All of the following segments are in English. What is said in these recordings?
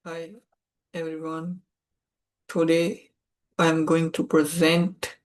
Hi everyone. Today I'm going to present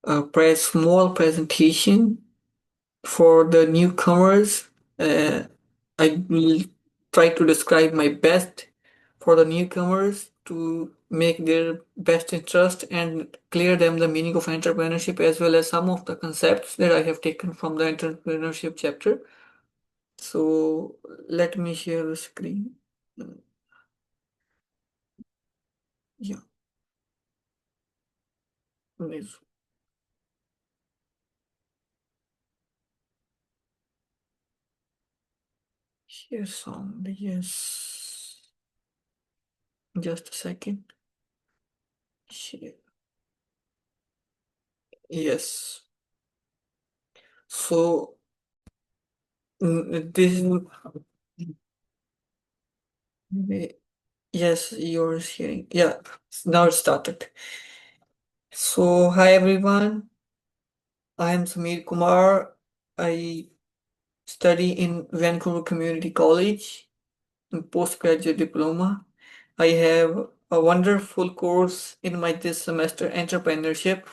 a small presentation for the newcomers. Uh, I will try to describe my best for the newcomers to make their best interest and clear them the meaning of entrepreneurship as well as some of the concepts that I have taken from the entrepreneurship chapter. So let me share the screen. Uh, Yeah, let's share sound. Yes. Just a second. Share. Yes. So this would yes, you're sharing. Yeah, now it started. So hi everyone. I am Kumar. I study in Vancouver Community College in postgraduate diploma. I have a wonderful course in my this semester, entrepreneurship.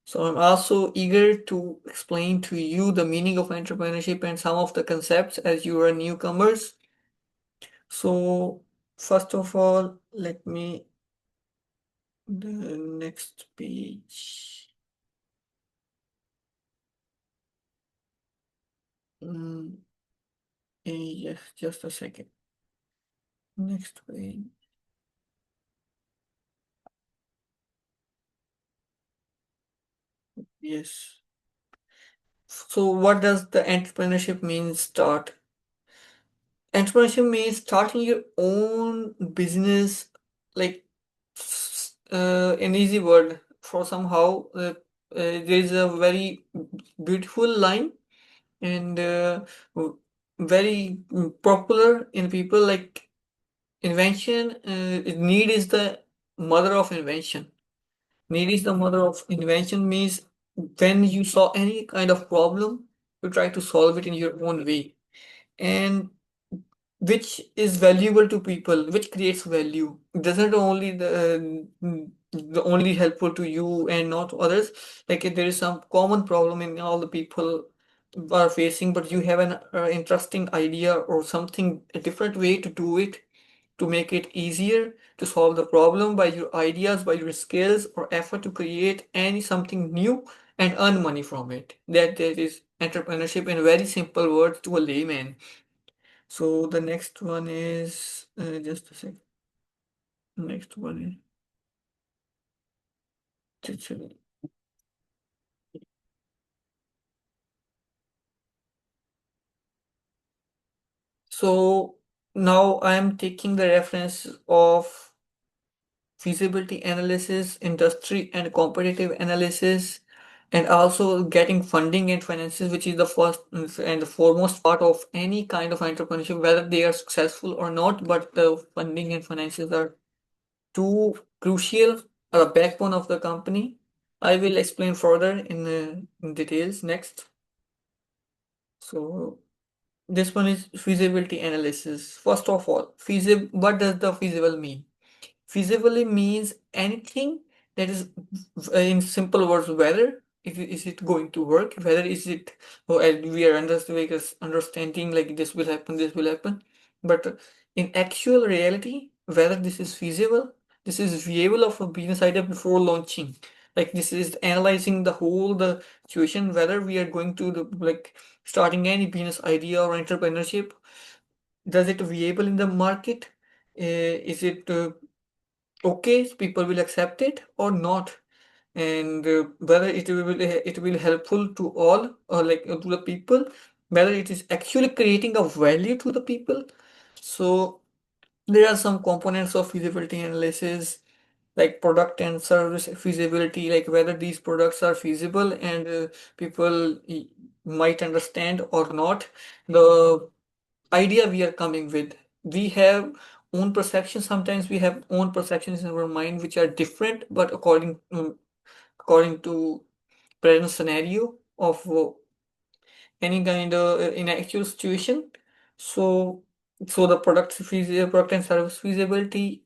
So I'm also eager to explain to you the meaning of entrepreneurship and some of the concepts as you are newcomers. So first of all, let me the next page. Mm, yes, just a second. Next page. Yes. So what does the entrepreneurship mean start? Entrepreneurship means starting your own business, like an easy word for somehow. There is a very beautiful line and very popular in people like invention. Need is the mother of invention. Need is the mother of invention means when you saw any kind of problem, you try to solve it in your own way. And which is valuable to people, which creates value. It doesn't only the only helpful to you and not to others. Like if there is some common problem in all the people are facing, but you have an interesting idea or something, a different way to do it, to make it easier to solve the problem by your ideas, by your skills or effort to create any something new and earn money from it. That is entrepreneurship in very simple words to a layman. So the next one is just a sec. Next one is so now I am taking the reference of feasibility analysis, industry and competitive analysis, and also getting funding and finances, which is the first and the foremost part of any kind of entrepreneurship, whether they are successful or not. But the funding and finances are too crucial, are the backbone of the company. I will explain further in details next. So this one is feasibility analysis. First of all, what does the feasible mean? Feasibly means anything that is in simple words, whether is it going to work, whether is it and we are understanding like this will happen. But in actual reality, whether this is feasible, this is viable of a business idea before launching. Like this is analyzing the situation, whether we are going to like starting any business idea or entrepreneurship. Does it viable in the market? Is it okay, people will accept it or not, and whether it will helpful to all or like to the people, whether it is actually creating a value to the people. So there are some components of feasibility analysis like product and service feasibility, like whether these products are feasible and people might understand or not. The idea we are coming with, we have own perceptions, sometimes we have own perceptions in our mind which are different, but according to present scenario of any kind of in actual situation. So So the product and service feasibility,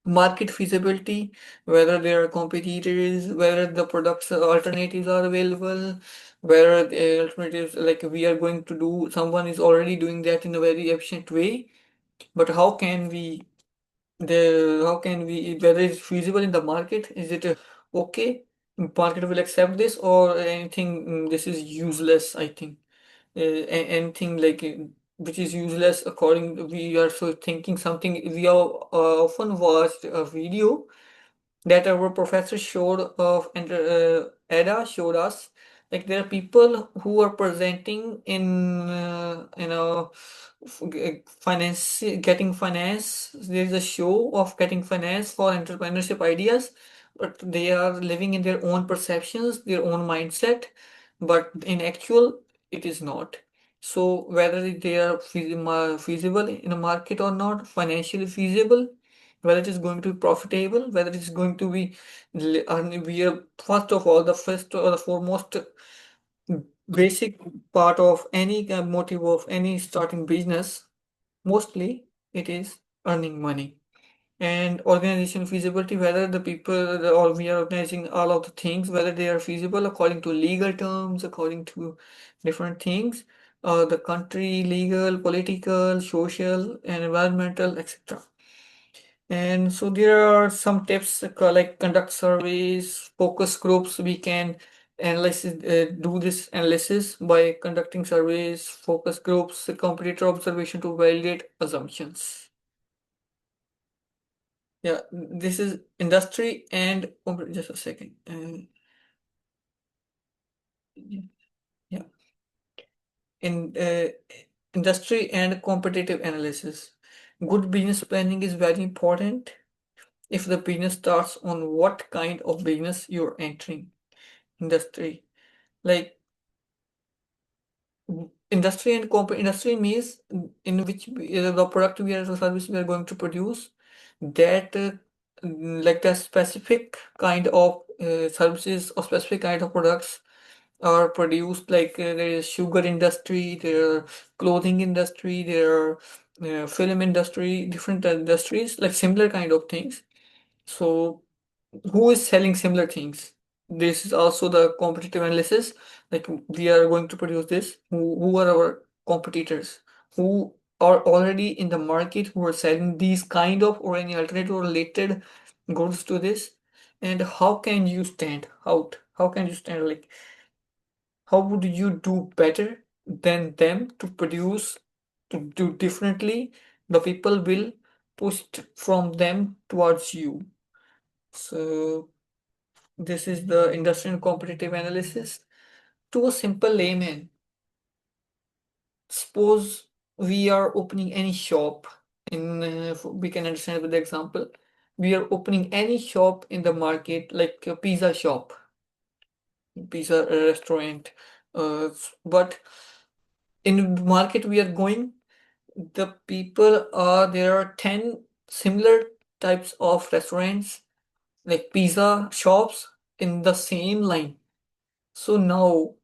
market feasibility, whether there are competitors, whether the products alternatives are available, whether the alternatives like we are going to do, someone is already doing that in a very efficient way, but how can we whether it's feasible in the market, is it okay, market will accept this or anything, this is useless, I think. Anything like which is useless according we are so thinking something we have often watched a video that our professor showed of and Ada showed us, like there are people who are presenting in finance, getting finance. There is a show of getting finance for entrepreneurship ideas, but they are living in their own perceptions, their own mindset, but in actual it is not. So whether they are feasible in a market or not, financially feasible, whether it is going to be profitable, whether it is going to be we are first of all the first or the foremost basic part of any motive of any starting business. Mostly it is earning money. And organization feasibility, whether the people or we are organizing all of the things, whether they are feasible according to legal terms, according to different things, the country, legal, political, social, and environmental, etc. And so there are some tips like conduct surveys, focus groups. We can do this analysis by conducting surveys, focus groups, competitor observation to validate assumptions. Yeah, this is industry and just a second. Yeah, in industry and competitive analysis. Good business planning is very important if the business starts on what kind of business you're entering. Industry. Like industry means in which the product we are the service we are going to produce that like the specific kind of services or specific kind of products are produced, like there is sugar industry, there are clothing industry, there are film industry, different industries like similar kind of things. So who is selling similar things? This is also the competitive analysis. Like we are going to produce this. Who are our competitors? Who are already in the market who are selling these kind of or any alternative or related goods to this? And how can you stand out? How can you stand like how would you do better than them to produce to do differently? The people will push from them towards you. So this is the industrial competitive analysis. To a simple layman, suppose we are opening any shop in, we can understand with the example, we are opening any shop in the market, like a pizza shop, pizza restaurant. But in the market we are going, the people are, there are 10 similar types of restaurants, like pizza shops in the same line. So now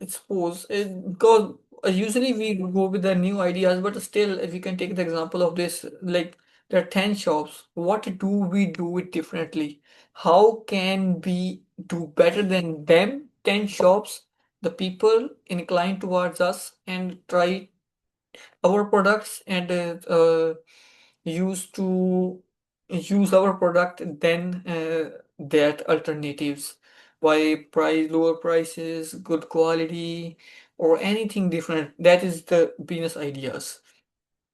suppose because usually we go with the new ideas, but still, if we can take the example of this, like there are 10 shops, what do we do it differently? How can we do better than them 10 shops? The people inclined towards us and try our products and used to use our product than that alternatives, by price, lower prices, good quality, or anything different. That is the business ideas.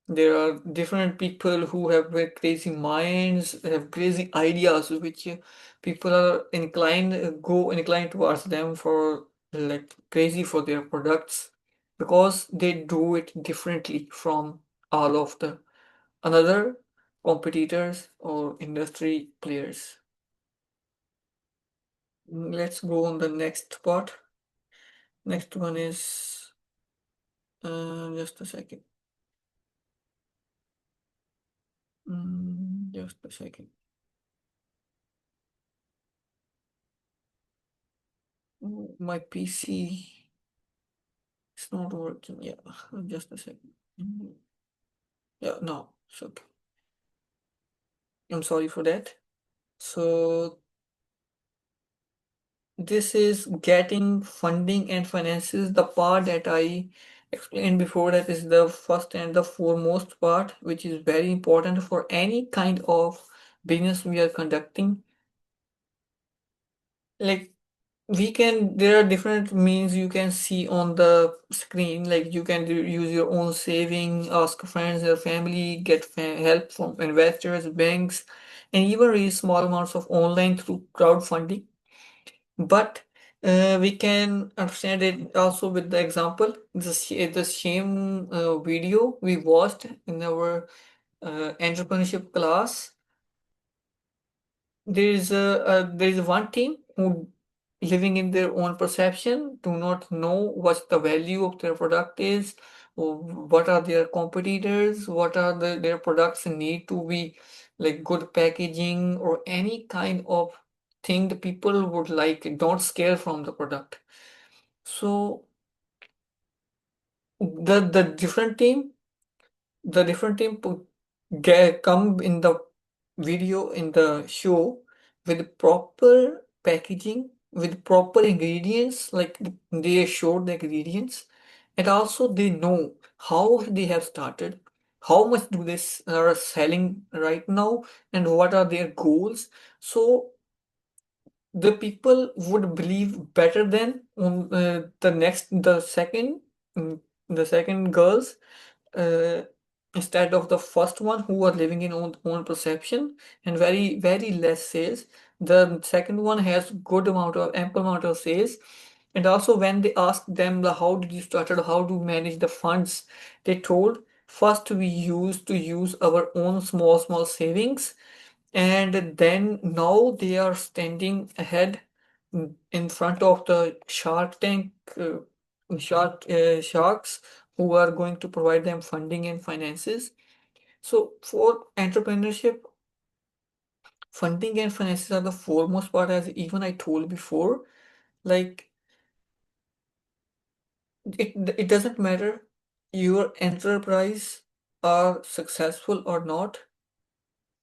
There are different people who have very crazy minds, have crazy ideas, which people are inclined towards them for like crazy for their products because they do it differently from all of the another competitors or industry players. Let's go on the next part. Next one is just a second. Just a second. My PC It's not working. Yeah, just a second. Yeah, no, it's okay. I'm sorry for that. So this is getting funding and finances. The part that I explained before, that is the first and the foremost part, which is very important for any kind of business we are conducting. Like we can, there are different means you can see on the screen. Like you can use your own saving, ask friends or family, get help from investors, banks, and even raise small amounts of online through crowdfunding. But we can understand it also with the example, the same video we watched in our entrepreneurship class. There is one team who living in their own perception, do not know what the value of their product is, or what are their competitors, what are their products need to be like good packaging or any kind of thing the people would like, don't scare from the product. So the different team, the different team come in the video in the show with proper packaging, with proper ingredients, like they showed the ingredients, and also they know how they have started, how much do they are selling right now, and what are their goals. So the people would believe better than mm, the second girls, uh, instead of the first one who are living in own perception and very less sales. The second one has good amount of ample amount of sales. And also when they asked them the how did you started, how do you manage the funds, they told first we used to use our own small savings, and then now they are standing ahead, in front of the Shark Tank, sharks who are going to provide them funding and finances. So for entrepreneurship, funding and finances are the foremost part, as even I told before. Like it doesn't matter your enterprise are successful or not.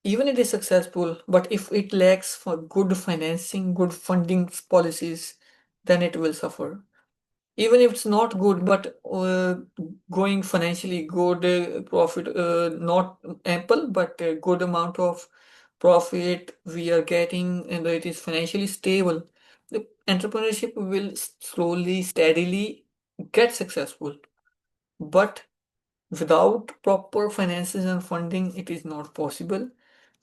Even it is successful, but if it lacks for good financing, good funding policies, then it will suffer. Even if it's not good, but going financially good, profit, not ample, but a good amount of profit we are getting, and it is financially stable, the entrepreneurship will slowly, steadily get successful. But without proper finances and funding, it is not possible.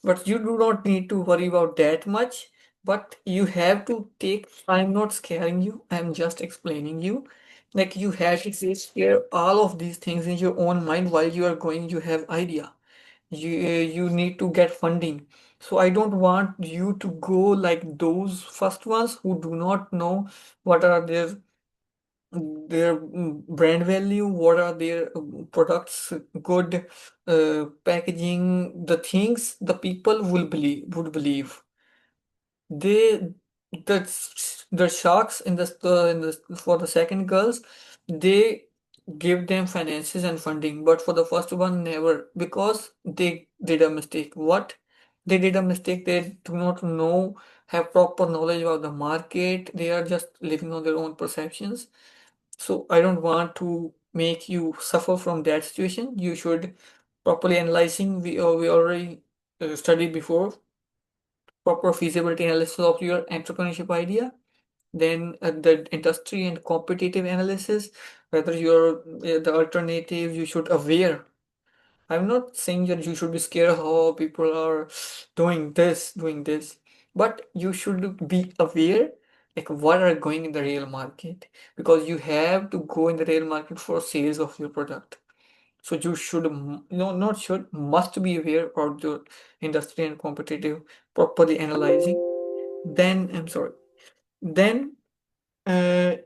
But you do not need to worry about that much. But you have to take, I'm not scaring you, I'm just explaining you. Like you have to share all of these things in your own mind while you are going, you have idea. You need to get funding. So I don't want you to go like those first ones who do not know what are their brand value, what are their products, good packaging, the things the people would believe. They the sharks in the for the second girls, they give them finances and funding, but for the first one never, because they did a mistake. What? They did a mistake. They do not know, have proper knowledge about the market. They are just living on their own perceptions. So I don't want to make you suffer from that situation. You should properly analyzing. We already studied before, proper feasibility analysis of your entrepreneurship idea, then the industry and competitive analysis, whether you're the alternative, you should aware. I'm not saying that you should be scared how people are doing this, but you should be aware like what are going in the real market, because you have to go in the real market for sales of your product. So you should no, not should, must be aware of the industry and competitive, properly analyzing. Then I'm sorry. Then uh,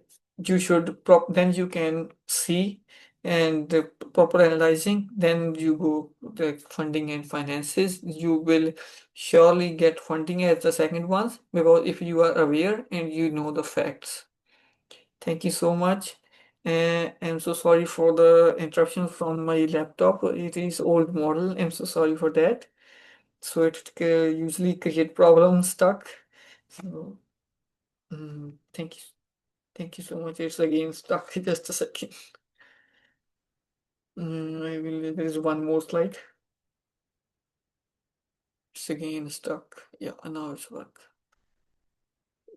you should then you can see and the proper analyzing, then you go the funding and finances. You will surely get funding as the second ones, because if you are aware and you know the facts. Thank you so much. I'm so sorry for the interruption from my laptop. It is old model. I'm so sorry for that. So it usually create problems stuck. So thank you. Thank you so much. It's again stuck. Just a second. There is one more slide. It's again stuck. Yeah, now it's work.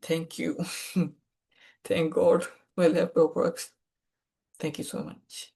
Thank you. Thank God my laptop works. Thank you so much.